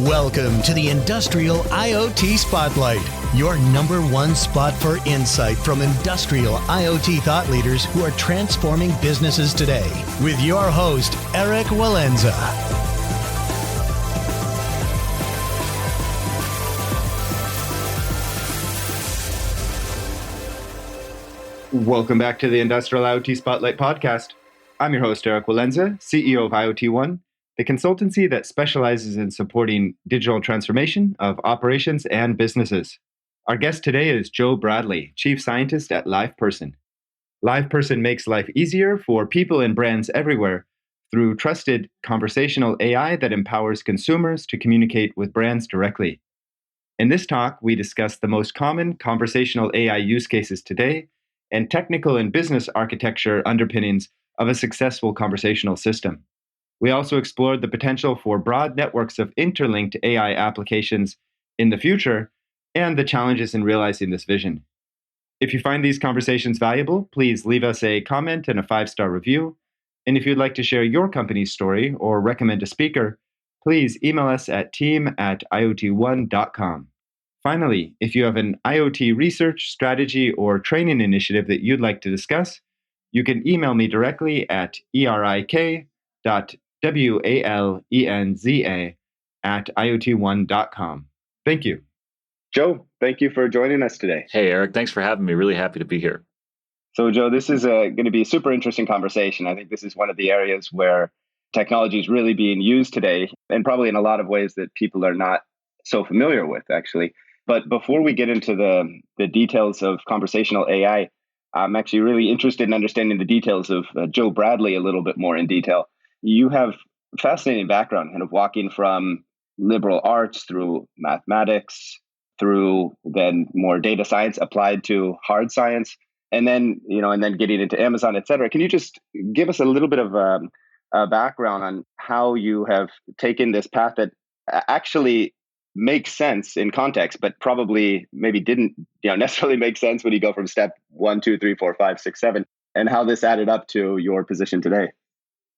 Welcome to the Industrial IoT Spotlight, your number one spot for insight from industrial IoT thought leaders who are transforming businesses today. With your host, Eric Walenza. Welcome back to the Industrial IoT Spotlight podcast. I'm your host, Eric Walenza, CEO of IoT ONE, the consultancy that specializes in supporting digital transformation of operations and businesses. Our guest today is Joe Bradley, Chief Scientist at LivePerson. LivePerson makes life easier for people and brands everywhere through trusted conversational AI that empowers consumers to communicate with brands directly. In this talk, we discuss the most common conversational AI use cases today and technical and business architecture underpinnings of a successful conversational system. We also explored the potential for broad networks of interlinked AI applications in the future and the challenges in realizing this vision. If you find these conversations valuable, please leave us a comment and a 5-star review. And if you'd like to share your company's story or recommend a speaker, please email us at team@iotone.com. Finally, if you have an IoT research, strategy, or training initiative that you'd like to discuss, you can email me directly at erik.walenza@iotone.com. Thank you. Joe, thank you for joining us today. Hey, Eric, thanks for having me. Really happy to be here. So, Joe, this is going to be a super interesting conversation. I think this is one of the areas where technology is really being used today, and probably in a lot of ways that people are not so familiar with, actually. But before we get into the details of conversational AI, I'm actually really interested in understanding the details of Joe Bradley a little bit more in detail. You have a fascinating background, kind of walking from liberal arts through mathematics, through then more data science applied to hard science, and then getting into Amazon, et cetera. Can you just give us a little bit of a background on how you have taken this path that actually makes sense in context, but probably maybe didn't necessarily make sense when you go from step 1, 2, 3, 4, 5, 6, 7, and how this added up to your position today?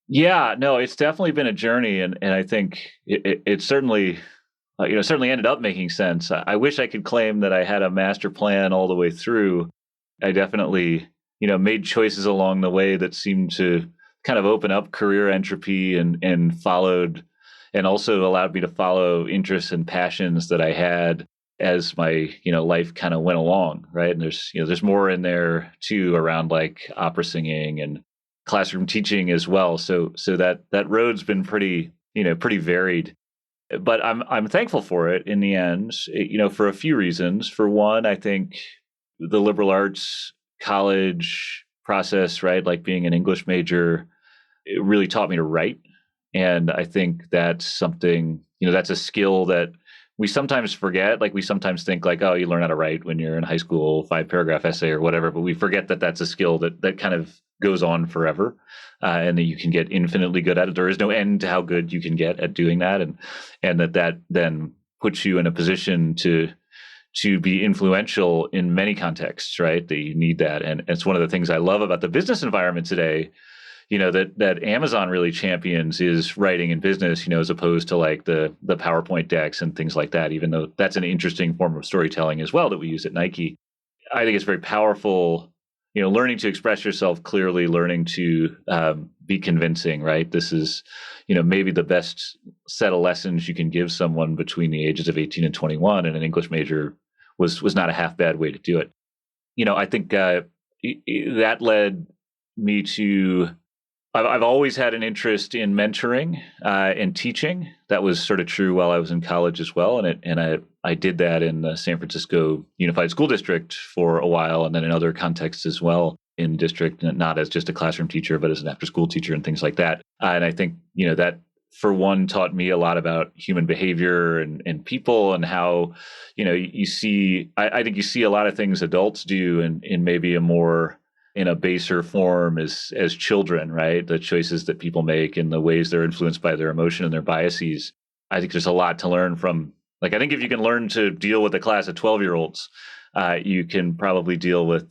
Yeah, no, it's definitely been a journey, and I think it certainly, certainly ended up making sense. I wish I could claim that I had a master plan all the way through. I definitely, made choices along the way that seemed to kind of open up career entropy and followed, and also allowed me to follow interests and passions that I had as my life kind of went along, right? And there's more in there too around like opera singing and classroom teaching as well. So that road's been pretty varied. But I'm thankful for it in the end, for a few reasons. For one, I think the liberal arts college process, right, like being an English major, it really taught me to write. And I think that's something, that's a skill that we sometimes forget. Like we sometimes think like, oh, you learn how to write when you're in high school, 5-paragraph essay or whatever, but we forget that that's a skill that kind of goes on forever, and that you can get infinitely good at it. There is no end to how good you can get at doing that. And that then puts you in a position to be influential in many contexts, right? That you need that. And it's one of the things I love about the business environment today, that Amazon really champions is writing in business, as opposed to like the PowerPoint decks and things like that, even though that's an interesting form of storytelling as well that we use at Nike. I think it's very powerful, learning to express yourself clearly, learning to be convincing, right? This is, maybe the best set of lessons you can give someone between the ages of 18 and 21, and an English major was not a half bad way to do it. I think that led me to, I've always had an interest in mentoring and teaching. That was sort of true while I was in college as well. And I did that in the San Francisco Unified School District for a while, and then in other contexts as well in district, not as just a classroom teacher, but as an after-school teacher and things like that. And I think, that for one taught me a lot about human behavior and people, and how, you see, I think you see a lot of things adults do in maybe in a baser form as children, right? The choices that people make and the ways they're influenced by their emotion and their biases. I think there's a lot to learn from, like, I think if you can learn to deal with a class of 12-year-olds, you can probably deal with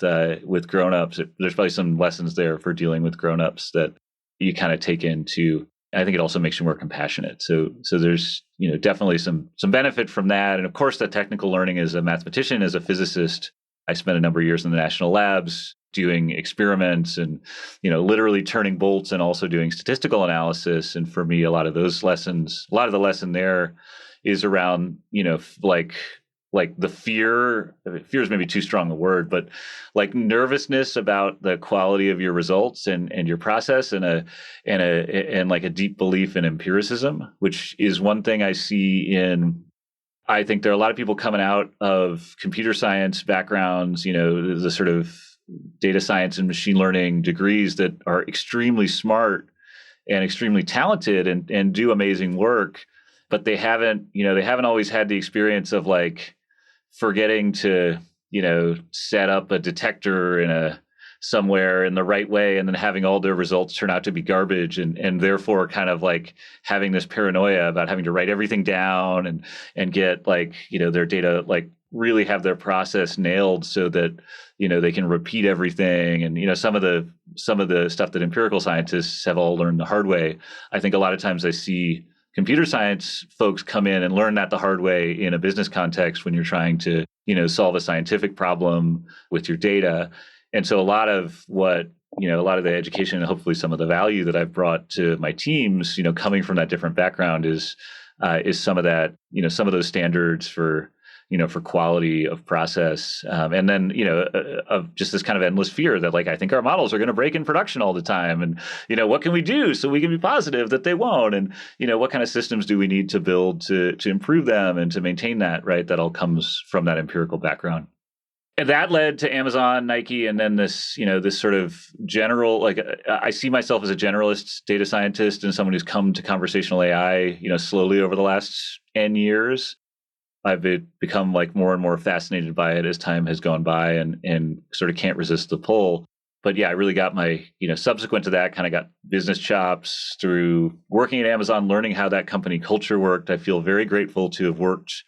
grown-ups. There's probably some lessons there for dealing with grown-ups that you kind of take into I think it also makes you more compassionate. So there's, definitely some benefit from that. And of course, the technical learning as a mathematician, as a physicist, I spent a number of years in the national labs doing experiments and, literally turning bolts and also doing statistical analysis. And for me, a lot of the lesson there is around, like the fear is maybe too strong a word, but like nervousness about the quality of your results and your process and like a deep belief in empiricism, which is one thing I see I think there are a lot of people coming out of computer science backgrounds, the sort of data science and machine learning degrees that are extremely smart and extremely talented and do amazing work, but they haven't always had the experience of like forgetting to, set up a detector somewhere in the right way and then having all their results turn out to be garbage and therefore kind of like having this paranoia about having to write everything down and get like, their data, like really have their process nailed so that, they can repeat everything. And, some of the stuff that empirical scientists have all learned the hard way. I think a lot of times I see computer science folks come in and learn that the hard way in a business context when you're trying to, solve a scientific problem with your data. And so a lot of the education and hopefully some of the value that I've brought to my teams, coming from that different background is some of that, some of those standards for quality of process. And then, of just this kind of endless fear that like, I think our models are going to break in production all the time. And, what can we do so we can be positive that they won't? And, what kind of systems do we need to build to improve them and to maintain that, right? That all comes from that empirical background. And that led to Amazon, Nike, and then this, this sort of general, like I see myself as a generalist data scientist and someone who's come to conversational AI, slowly over the last 10 years. I've become like more and more fascinated by it as time has gone by and sort of can't resist the pull. But yeah, I really got my, subsequent to that, kind of got business chops through working at Amazon, learning how that company culture worked. I feel very grateful to have worked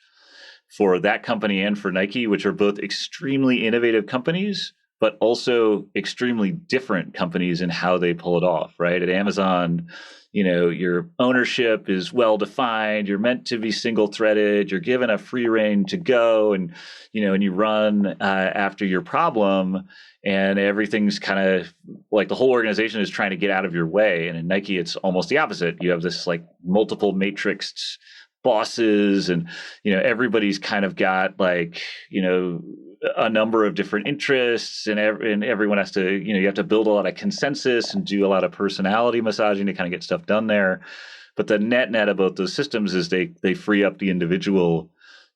for that company and for Nike, which are both extremely innovative companies, but also extremely different companies in how they pull it off, right? At Amazon, your ownership is well defined. You're meant to be single threaded. You're given a free rein to go, and and you run after your problem, and everything's kind of like the whole organization is trying to get out of your way. And in Nike, it's almost the opposite. You have this like multiple matrixed bosses, and everybody's kind of got like a number of different interests, and everyone has to, you have to build a lot of consensus and do a lot of personality massaging to kind of get stuff done there. But the net of both those systems is they free up the individual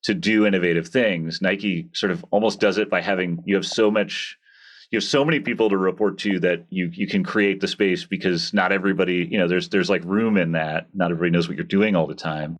to do innovative things. Nike sort of almost does it by having, you have so many people to report to that you can create the space because not everybody, there's like room in that. Not everybody knows what you're doing all the time.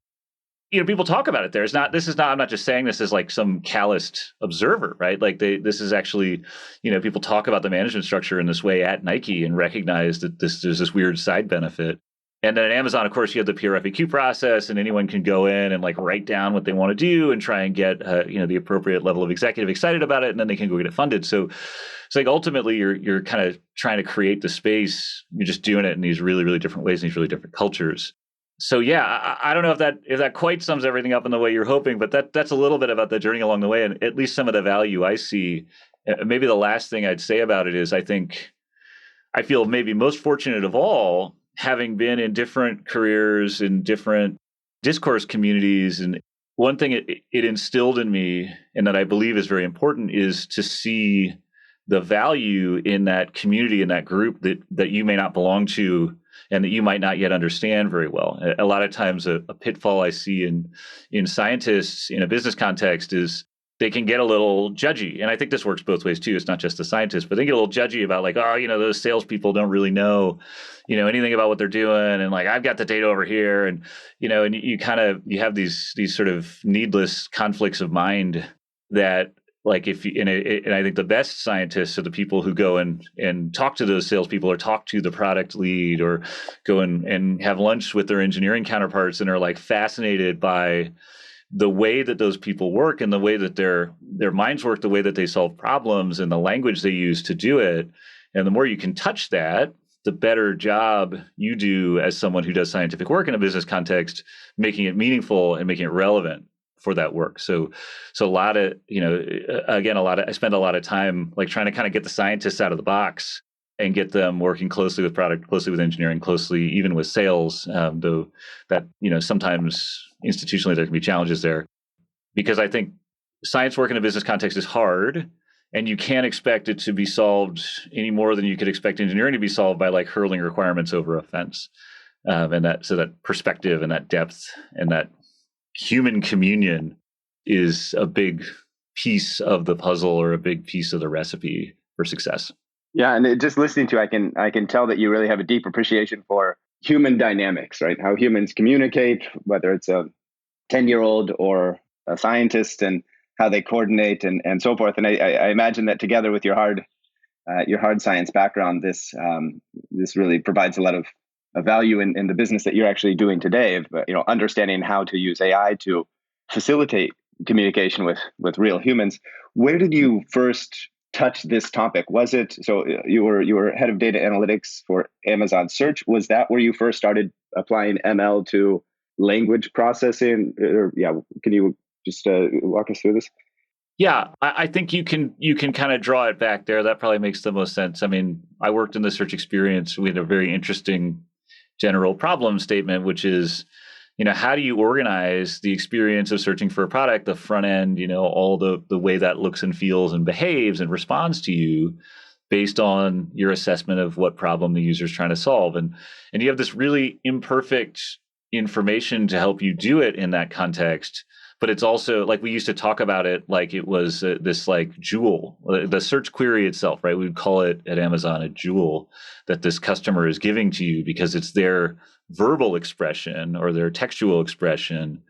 People talk about it there. I'm not just saying this as like some calloused observer, right? Like this is actually, people talk about the management structure in this way at Nike and recognize that there's this weird side benefit. And then at Amazon, of course, you have the peer FAQ process, and anyone can go in and like write down what they want to do and try and get, the appropriate level of executive excited about it, and then they can go get it funded. So it's like ultimately you're kind of trying to create the space. You're just doing it in these really, really different ways, in these really different cultures. So yeah, I don't know if that quite sums everything up in the way you're hoping, but that's a little bit about the journey along the way, and at least some of the value I see. Maybe the last thing I'd say about it is I feel maybe most fortunate of all, having been in different careers in different discourse communities. And one thing it instilled in me, and that I believe is very important, is to see the value in that community, in that group that you may not belong to and that you might not yet understand very well. A lot of times a pitfall I see in scientists in a business context is they can get a little judgy. And I think this works both ways too. It's not just the scientists, but they get a little judgy about like, those salespeople don't really know, anything about what they're doing. And like, I've got the data over here. And, and you have these sort of needless conflicts of mind that, like and I think the best scientists are the people who go and talk to those salespeople or talk to the product lead or go and have lunch with their engineering counterparts and are like fascinated by the way that those people work and the way that their minds work, the way that they solve problems and the language they use to do it. And the more you can touch that, the better job you do as someone who does scientific work in a business context, making it meaningful and making it relevant for that work. So a lot of, I spend a lot of time like trying to kind of get the scientists out of the box and get them working closely with product, closely with engineering, closely even with sales, though that, sometimes institutionally there can be challenges there. Because I think science work in a business context is hard, and you can't expect it to be solved any more than you could expect engineering to be solved by like hurling requirements over a fence. And that perspective and that depth and that human communion is a big piece of the puzzle or a big piece of the recipe for success. Yeah, and just listening to you, I can tell that you really have a deep appreciation for human dynamics, right? How humans communicate, whether it's a 10-year-old or a scientist, and how they coordinate and so forth. And I imagine that together with your hard science background, this really provides a lot of value in the business that you're actually doing today, of understanding how to use AI to facilitate communication with real humans. Where did you first touch this topic? Was it so you were head of data analytics for Amazon Search? Was that where you first started applying ML to language processing? Can you just walk us through this? Yeah, I think you can kind of draw it back there. That probably makes the most sense. I mean, I worked in the search experience. We had a very interesting general problem statement, which is, how do you organize the experience of searching for a product, the front end, all the way that looks and feels and behaves and responds to you based on your assessment of what problem the user is trying to solve. And you have this really imperfect information to help you do it in that context. But it's also like we used to talk about it like it was this like jewel, the search query itself, right? We would call it at Amazon a jewel that this customer is giving to you because it's their verbal expression or their textual expression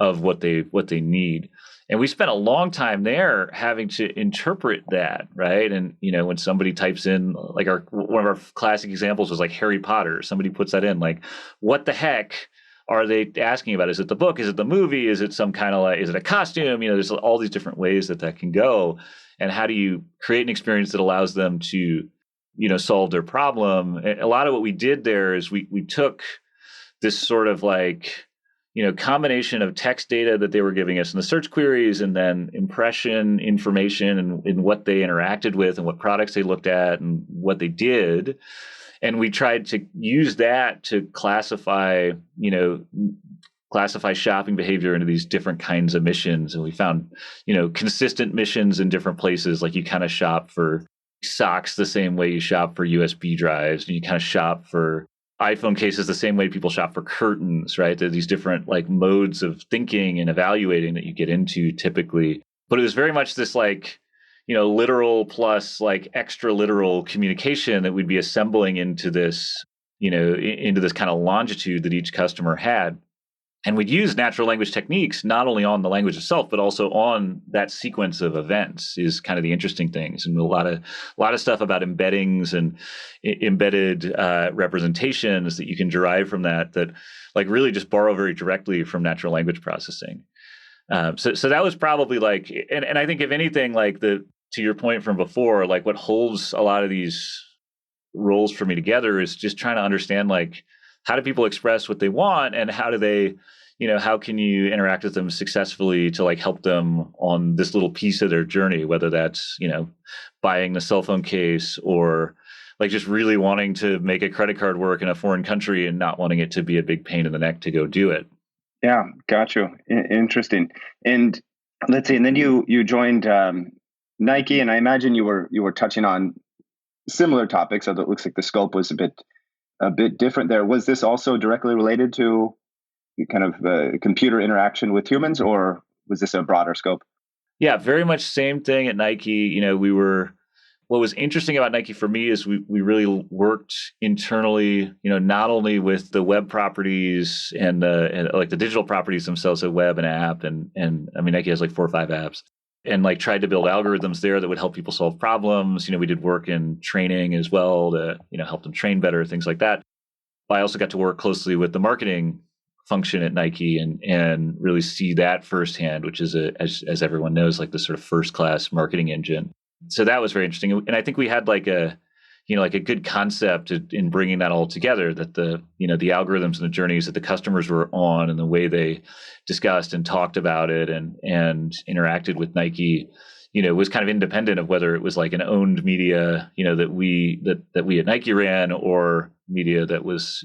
of what they need. And we spent a long time there having to interpret that, right? And when somebody types in like one of our classic examples was like Harry Potter. Somebody puts that in, like, what the heck are they asking about? Is it the book? Is it the movie? Is it some kind of like, is it a costume? There's all these different ways that can go. And how do you create an experience that allows them to, solve their problem? And a lot of what we did there is we took this sort of like, combination of text data that they were giving us in the search queries, and then impression information and what they interacted with and what products they looked at and what they did. And we tried to use that to classify shopping behavior into these different kinds of missions. And we found, consistent missions in different places. Like you kind of shop for socks the same way you shop for USB drives, and you kind of shop for iPhone cases the same way people shop for curtains, right? There are these different like modes of thinking and evaluating that you get into typically. But it was very much this like, literal plus like extra literal communication that we'd be assembling into this, into this kind of longitude that each customer had. And we'd use natural language techniques, not only on the language itself, but also on that sequence of events is kind of the interesting things. And a lot of stuff about embeddings and embedded representations that you can derive from that like really just borrow very directly from natural language processing. So that was probably like, and I think if anything, like to your point from before, like what holds a lot of these roles for me together is just trying to understand like how do people express what they want, and how do they, how can you interact with them successfully to like help them on this little piece of their journey, whether that's, buying the cell phone case or like just really wanting to make a credit card work in a foreign country and not wanting it to be a big pain in the neck to go do it. Yeah, got you. Interesting. And let's see, and then you joined Nike, and I imagine you were touching on similar topics, although it looks like the scope was a bit different there. Was this also directly related to kind of computer interaction with humans, or was this a broader scope? Yeah, very much same thing at Nike. What was interesting about Nike for me is we really worked internally, not only with the web properties and like the digital properties themselves, so web and app, and I mean, Nike has like 4 or 5 apps, and like tried to build algorithms there that would help people solve problems. We did work in training as well to, help them train better, things like that. But I also got to work closely with the marketing function at Nike and really see that firsthand, which is as everyone knows, like the sort of first class marketing engine. So that was very interesting. And I think we had like like a good concept in bringing that all together, that the algorithms and the journeys that the customers were on and the way they discussed and talked about it and interacted with Nike, was kind of independent of whether it was like an owned media, that we at Nike ran, or media that was,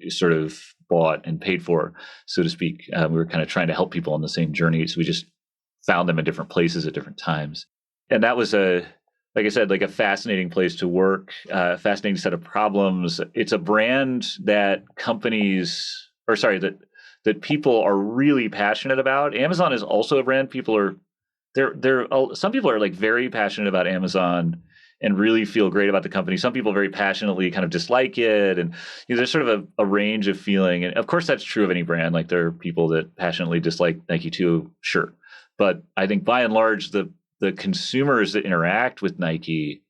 sort of bought and paid for, so to speak. We were kind of trying to help people on the same journeys. We just found them in different places at different times. And that was like I said, like a fascinating place to work, fascinating set of problems. It's a brand that that people are really passionate about. Amazon is also a brand some people are like very passionate about Amazon and really feel great about the company. Some people very passionately kind of dislike it. And there's sort of a range of feeling. And of course, that's true of any brand. Like there are people that passionately dislike Nike too, sure. But I think by and large, the consumers that interact with Nike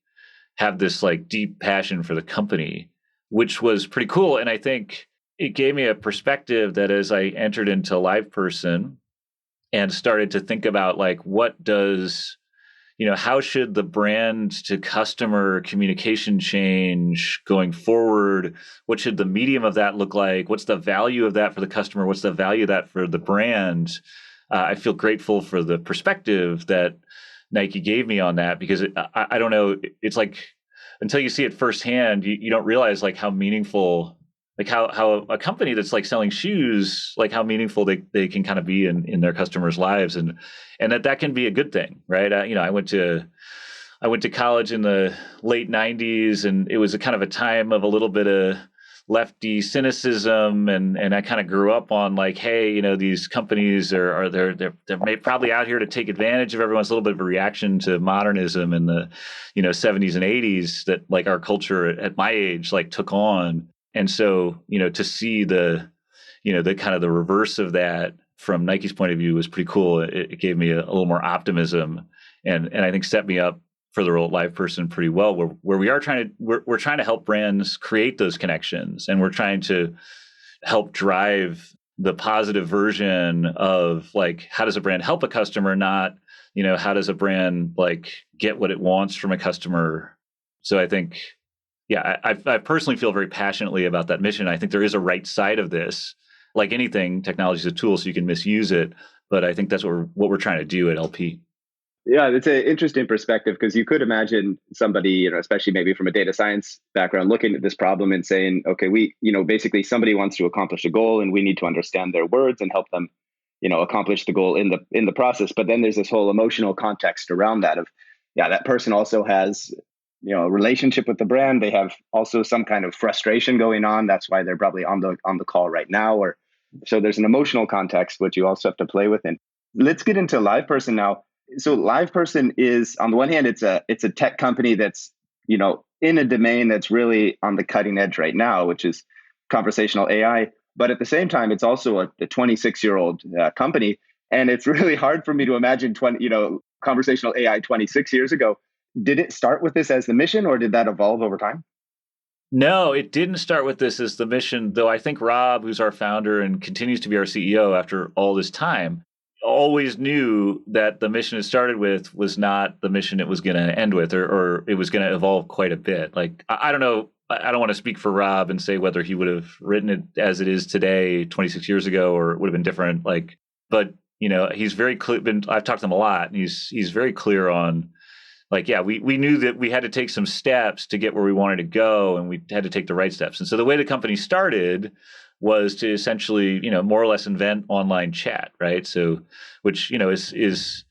have this like deep passion for the company, which was pretty cool. And I think it gave me a perspective that as I entered into LivePerson and started to think about like, how should the brand to customer communication change going forward? What should the medium of that look like? What's the value of that for the customer? What's the value of that for the brand? I feel grateful for the perspective that Nike gave me on that, because I don't know, it's like until you see it firsthand, you don't realize like how meaningful, like how a company that's like selling shoes, like how meaningful they can kind of be in their customers' lives, and that can be a good thing, right? I went to college in the late 90s, and it was a kind of a time of a little bit of lefty cynicism, and I kind of grew up on like, hey, these companies they're probably out here to take advantage of everyone's, a little bit of a reaction to modernism in the 70s and 80s that like our culture at my age like took on. And so to see the kind of the reverse of that from Nike's point of view was pretty cool. It gave me a little more optimism, and I think set me up for the role at LivePerson pretty well, where we're trying to help brands create those connections, and we're trying to help drive the positive version of like, how does a brand help a customer, not how does a brand like get what it wants from a customer. So I think, yeah, I personally feel very passionately about that mission. I think there is a right side of this. Like anything, technology is a tool, so you can misuse it, but I think that's what we're trying to do at LP. Yeah, it's an interesting perspective, because you could imagine somebody, especially maybe from a data science background, looking at this problem and saying, okay, basically somebody wants to accomplish a goal, and we need to understand their words and help them, accomplish the goal in the process. But then there's this whole emotional context around that of, yeah, that person also has, a relationship with the brand. They have also some kind of frustration going on. That's why they're probably on the call right now. Or so there's an emotional context, which you also have to play with. And let's get into LivePerson now. So LivePerson is, on the one hand, it's a tech company that's, in a domain that's really on the cutting edge right now, which is conversational AI. But at the same time, it's also a 26-year-old company. And it's really hard for me to imagine conversational AI 26 years ago. Did it start with this as the mission, or did that evolve over time? No, it didn't start with this as the mission, though I think Rob, who's our founder and continues to be our CEO after all this time, always knew that the mission it started with was not the mission it was going to end with, or it was going to evolve quite a bit. like, I don't know. I don't want to speak for Rob and say whether he would have written it as it is today 26 years ago, or it would have been different. Like, but he's very clear. I've talked to him a lot, and he's very clear on, like, yeah, we knew that we had to take some steps to get where we wanted to go, and we had to take the right steps. And so the way the company started was to essentially, more or less invent online chat, right? So, which, is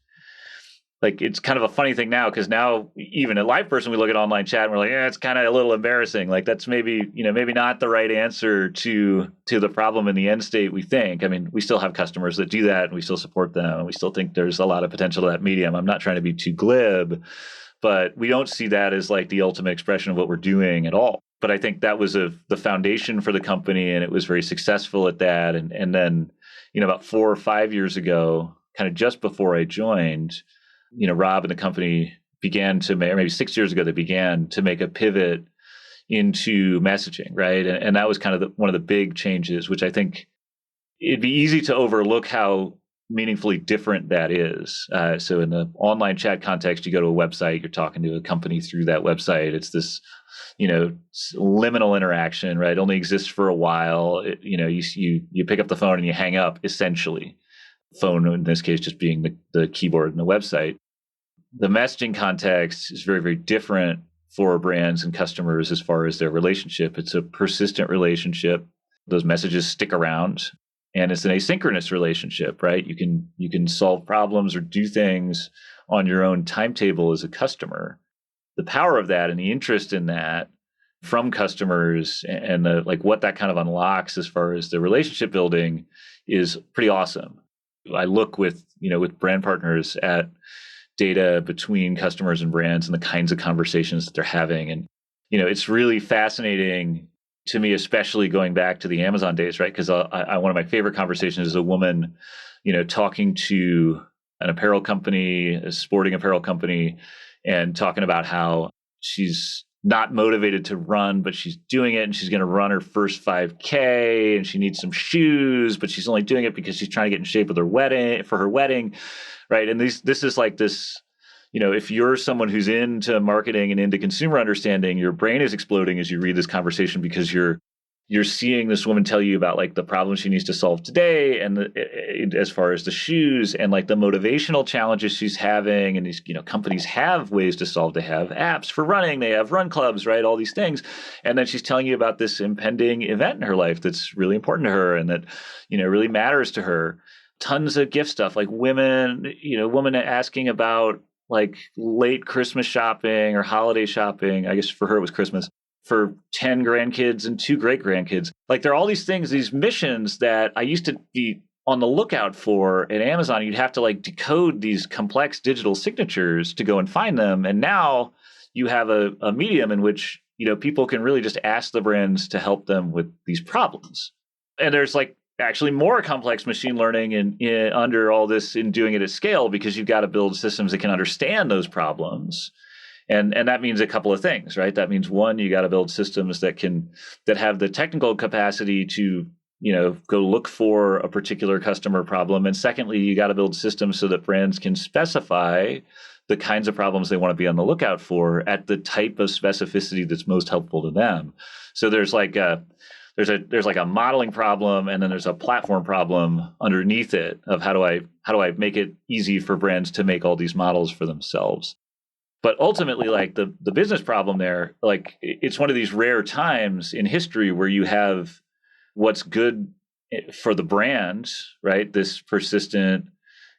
like, it's kind of a funny thing now, because now even at LivePerson, we look at online chat and we're like, yeah, it's kind of a little embarrassing. Like, that's maybe not the right answer to the problem in the end state, we think. I mean, we still have customers that do that, and we still support them, and we still think there's a lot of potential to that medium. I'm not trying to be too glib, but we don't see that as like the ultimate expression of what we're doing at all. But I think that was the foundation for the company, and it was very successful at that. And then, about 4 or 5 years ago, kind of just before I joined, Rob and the company began to, maybe 6 years ago, they began to make a pivot into messaging, right? And that was kind of one of the big changes, which I think it'd be easy to overlook how meaningfully different that is. So in the online chat context, you go to a website, you're talking to a company through that website. It's this, liminal interaction, right? It only exists for a while. You pick up the phone and you hang up, essentially. Phone, in this case, just being the keyboard in the website. The messaging context is very, very different for brands and customers as far as their relationship. It's a persistent relationship. Those messages stick around, and it's an asynchronous relationship, right? You can solve problems or do things on your own timetable as a customer. The power of that and the interest in that from customers and what that kind of unlocks as far as the relationship building is pretty awesome. I look with brand partners at data between customers and brands and the kinds of conversations that they're having. And, it's really fascinating to me, especially going back to the Amazon days, right? Because one of my favorite conversations is a woman, talking to an apparel company, a sporting apparel company, and talking about how she's not motivated to run, but she's doing it, and she's going to run her first 5K, and she needs some shoes, but she's only doing it because she's trying to get in shape with her wedding, right? And this is like this, if you're someone who's into marketing and into consumer understanding, your brain is exploding as you read this conversation because you're seeing this woman tell you about like the problems she needs to solve today, and as far as the shoes and like the motivational challenges she's having. And these, companies have ways to solve. They have apps for running. They have run clubs, right? All these things. And then she's telling you about this impending event in her life that's really important to her and that, really matters to her. Tons of gift stuff, like women asking about like late Christmas shopping or holiday shopping. I guess for her it was Christmas, for 10 grandkids and 2 great grandkids. Like there are all these things, these missions that I used to be on the lookout for at Amazon. You'd have to like decode these complex digital signatures to go and find them. And now you have a medium in which, people can really just ask the brands to help them with these problems. And there's like actually more complex machine learning in under all this in doing it at scale, because you've got to build systems that can understand those problems. And that means a couple of things, right? That means one, you got to build systems that have the technical capacity to, go look for a particular customer problem. And secondly, you got to build systems so that brands can specify the kinds of problems they want to be on the lookout for at the type of specificity that's most helpful to them. So there's like a modeling problem, and then there's a platform problem underneath it of how do I make it easy for brands to make all these models for themselves. But ultimately, like the business problem there, like it's one of these rare times in history where you have what's good for the brand, right? This persistent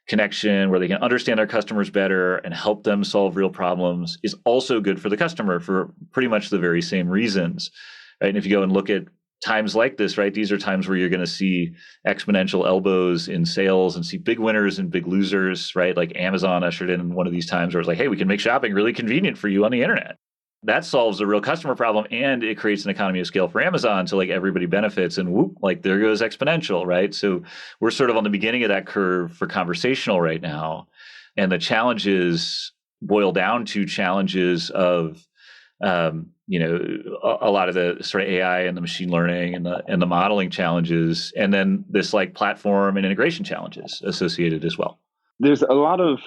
connection where they can understand their customers better and help them solve real problems is also good for the customer for pretty much the very same reasons, right? And if you go and look at times like this, right, these are times where you're going to see exponential elbows in sales and see big winners and big losers, right? Like Amazon ushered in one of these times where it's like, hey, we can make shopping really convenient for you on the internet. That solves a real customer problem, and it creates an economy of scale for Amazon. So like everybody benefits, and whoop, like there goes exponential, right? So we're sort of on the beginning of that curve for conversational right now. And the challenges boil down to challenges of, a lot of the sort of AI and the machine learning and the modeling challenges, and then this like platform and integration challenges associated as well. There's a lot of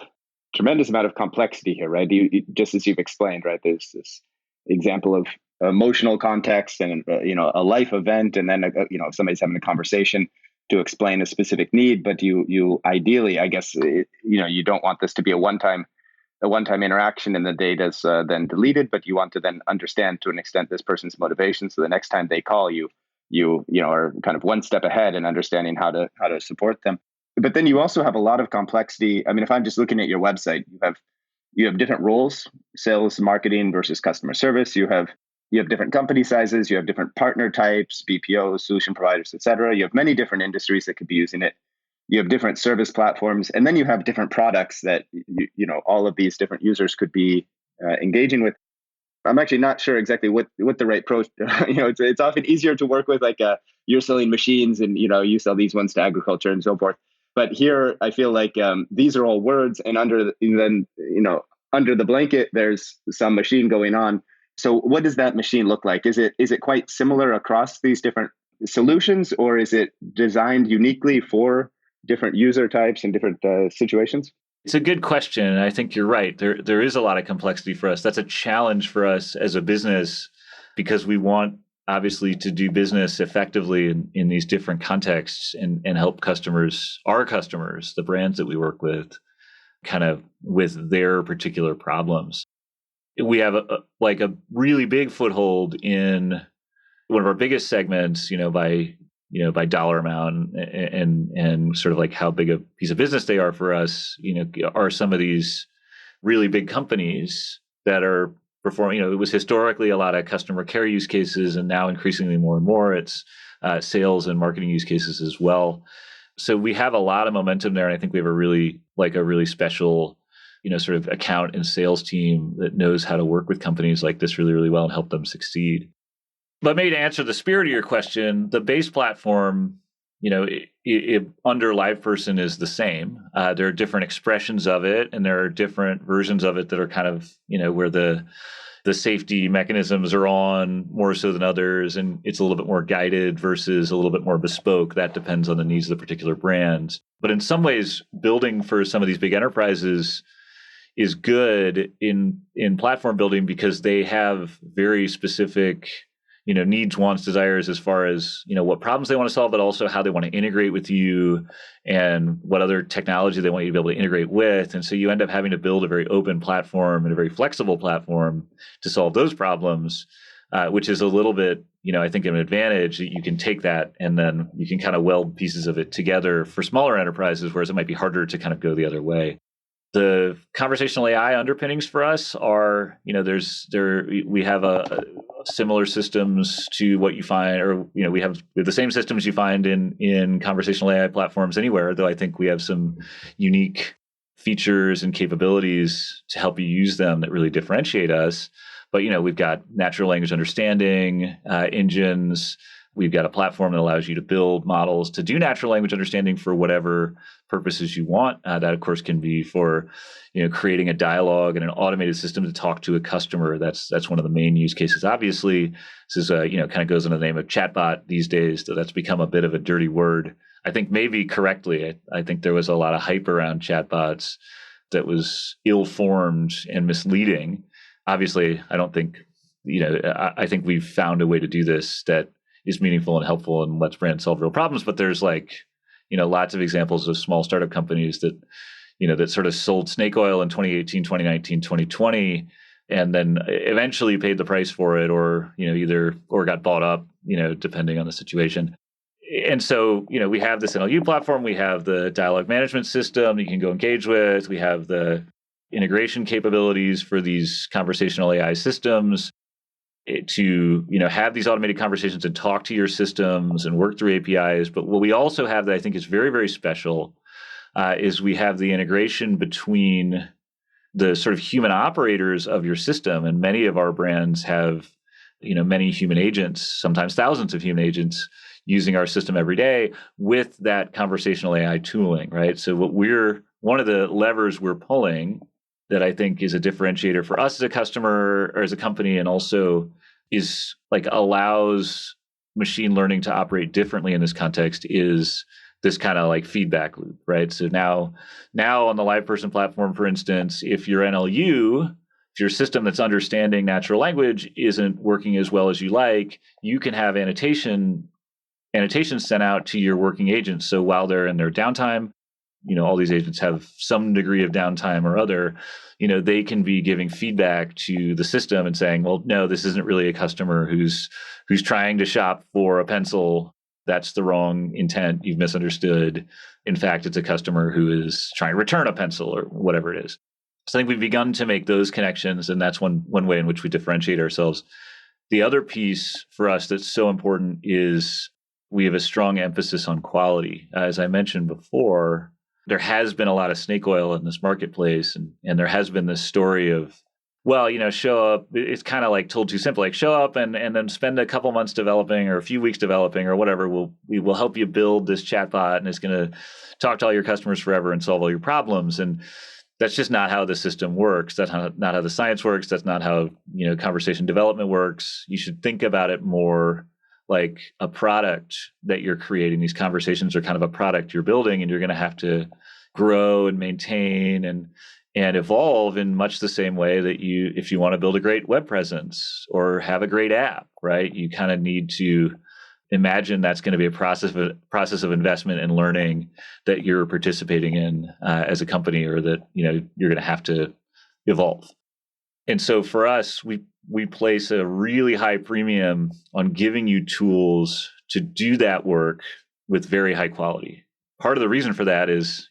tremendous amount of complexity here, right? Just as you've explained, right? There's this example of emotional context and a life event, and then if somebody's having a conversation to explain a specific need, but you ideally, I guess, you don't want this to be a one-time interaction and the data's then deleted, but you want to then understand to an extent this person's motivation. So the next time they call you are kind of one step ahead in understanding how to support them. But then you also have a lot of complexity. I mean, if I'm just looking at your website, you have different roles: sales, marketing versus customer service. You have different company sizes. You have different partner types, BPOs, solution providers, et cetera. You have many different industries that could be using it. You have different service platforms, and then you have different products that all of these different users could be engaging with. I'm actually not sure exactly what the right approach. It's often easier to work with you're selling machines, and you sell these ones to agriculture and so forth. But here, I feel like these are all words, and under the blanket, there's some machine going on. So, what does that machine look like? Is it quite similar across these different solutions, or is it designed uniquely for different user types and different situations? It's a good question. And I think you're right. There is a lot of complexity for us. That's a challenge for us as a business because we want obviously to do business effectively in these different contexts and help customers, our customers, the brands that we work with, kind of with their particular problems. We have a really big foothold in one of our biggest segments, by dollar amount and sort of like how big a piece of business they are for us, are some of these really big companies that are performing. It was historically a lot of customer care use cases, and now increasingly more and more it's sales and marketing use cases as well. So we have a lot of momentum there, and I think we have a really special, sort of account and sales team that knows how to work with companies like this really, really well and help them succeed. But maybe to answer the spirit of your question, the base platform, under LivePerson is the same. There are different expressions of it, and there are different versions of it that are kind of, where the safety mechanisms are on more so than others, and it's a little bit more guided versus a little bit more bespoke. That depends on the needs of the particular brands. But in some ways, building for some of these big enterprises is good in platform building because they have very specific needs, wants, desires as far as, what problems they want to solve, but also how they want to integrate with you and what other technology they want you to be able to integrate with. And so you end up having to build a very open platform and a very flexible platform to solve those problems, which is a little bit, I think an advantage that you can take that and then you can kind of weld pieces of it together for smaller enterprises, whereas it might be harder to kind of go the other way. The conversational AI underpinnings for us are, we have a similar systems to what you find, or we have the same systems you find in conversational AI platforms anywhere. Though I think we have some unique features and capabilities to help you use them that really differentiate us. But we've got natural language understanding engines. We've got a platform that allows you to build models to do natural language understanding for whatever purposes you want. That, of course, can be for creating a dialogue and an automated system to talk to a customer. That's one of the main use cases. Obviously, this is kind of goes under the name of chatbot these days. So that's become a bit of a dirty word. I think maybe correctly. I think there was a lot of hype around chatbots that was ill-formed and misleading. Obviously, I don't think I think we've found a way to do this that is meaningful and helpful and lets brands solve real problems. But there's lots of examples of small startup companies that, that sort of sold snake oil in 2018, 2019, 2020, and then eventually paid the price for it or got bought up, depending on the situation. And so, we have this NLU platform, we have the dialogue management system you can go engage with, we have the integration capabilities for these conversational AI systems to have these automated conversations and talk to your systems and work through APIs. But what we also have that I think is very, very special is we have the integration between the sort of human operators of your system. And many of our brands have many human agents, sometimes thousands of human agents using our system every day with that conversational AI tooling, right? So one of the levers we're pulling that I think is a differentiator for us as a customer or as a company, and also is allows machine learning to operate differently in this context, is this kind of feedback loop, right? So now on the LivePerson platform, for instance, if your NLU, if your system that's understanding natural language isn't working as well as you like, you can have annotations sent out to your working agents. So while they're in their downtime, all these agents have some degree of downtime or other, they can be giving feedback to the system and saying, well, no, this isn't really a customer who's trying to shop for a pencil. That's the wrong intent. You've misunderstood. In fact, it's a customer who is trying to return a pencil or whatever it is. So I think we've begun to make those connections, and that's one way in which we differentiate ourselves. The other piece for us that's so important is we have a strong emphasis on quality. As I mentioned before, there has been a lot of snake oil in this marketplace, and there has been this story of, show up. It's kind of told too simple, show up and then spend a couple months developing or a few weeks developing or whatever. We will help you build this chatbot, and it's going to talk to all your customers forever and solve all your problems. And that's just not how the system works. That's not how the science works. That's not how conversation development works. You should think about it more like a product that you're creating. These conversations are kind of a product you're building, and you're going to have to grow and maintain and evolve in much the same way that if you want to build a great web presence or have a great app, right? You kind of need to imagine that's going to be a process of investment and learning that you're participating in as a company, or that you're going to have to evolve. And so for us, we place a really high premium on giving you tools to do that work with very high quality. Part of the reason for that is,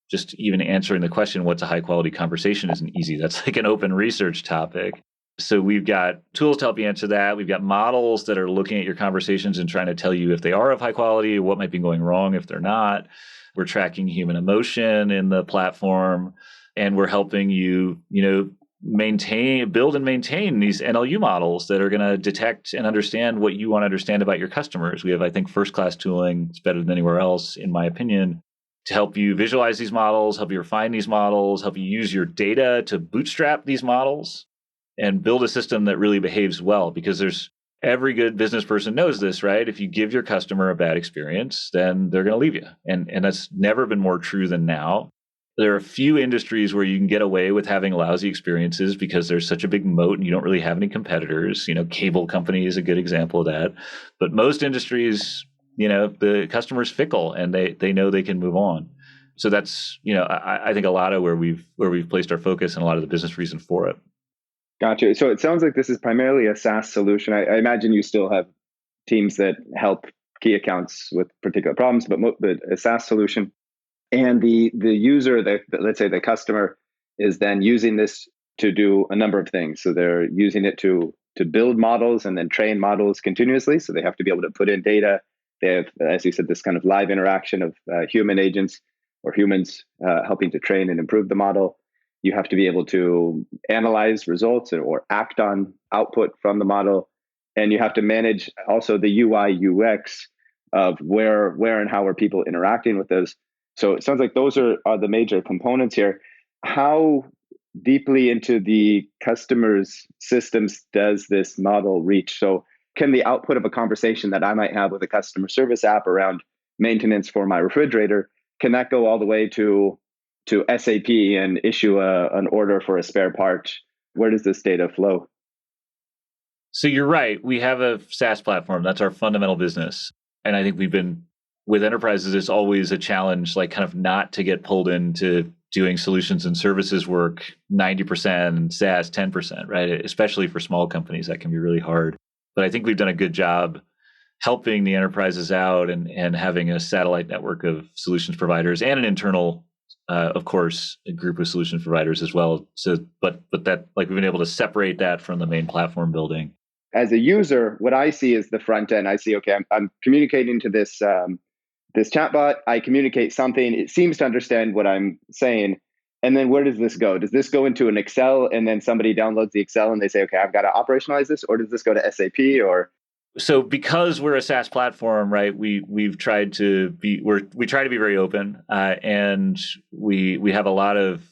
just even answering the question, what's a high quality conversation, isn't easy. That's like an open research topic. So we've got tools to help you answer that. We've got models that are looking at your conversations and trying to tell you if they are of high quality, what might be going wrong if they're not. We're tracking human emotion in the platform, and we're helping you, build and maintain these NLU models that are going to detect and understand what you want to understand about your customers. We have, I think, first-class tooling. It's better than anywhere else, in my opinion, to help you visualize these models, help you refine these models, help you use your data to bootstrap these models and build a system that really behaves well. Because every good business person knows this, right? If you give your customer a bad experience, then they're going to leave you. And that's never been more true than now. There are a few industries where you can get away with having lousy experiences because there's such a big moat and you don't really have any competitors. Cable company is a good example of that. But most industries, the customer's fickle and they know they can move on. So that's, I think a lot of where we've placed our focus and a lot of the business reason for it. Gotcha. So it sounds like this is primarily a SaaS solution. I imagine you still have teams that help key accounts with particular problems, but a SaaS solution. And the user, let's say the customer, is then using this to do a number of things. So they're using it to build models and then train models continuously. So they have to be able to put in data. They have, as you said, this kind of live interaction of human agents or humans helping to train and improve the model. You have to be able to analyze results or act on output from the model. And you have to manage also the UI UX of where and how are people interacting with those. So it sounds like those are the major components here. How deeply into the customer's systems does this model reach? So can the output of a conversation that I might have with a customer service app around maintenance for my refrigerator, can that go all the way to SAP and issue an order for a spare part? Where does this data flow? So you're right. We have a SaaS platform. That's our fundamental business. And I think with enterprises, it's always a challenge, like kind of not to get pulled into doing solutions and services work 90% and SaaS 10%, right? Especially for small companies, that can be really hard. But I think we've done a good job helping the enterprises out and having a satellite network of solutions providers and an internal, of course, a group of solution providers as well. So, but that, like, we've been able to separate that from the main platform building. As a user, what I see is the front end. I see, okay, I'm communicating to this chatbot. I communicate something. It seems to understand what I'm saying. And then where does this go? Does this go into an Excel and then somebody downloads the Excel and they say, okay, I've got to operationalize this? Or does this go to SAP? Or so because we're a SaaS platform, right? We try to be very open, and we have a lot of,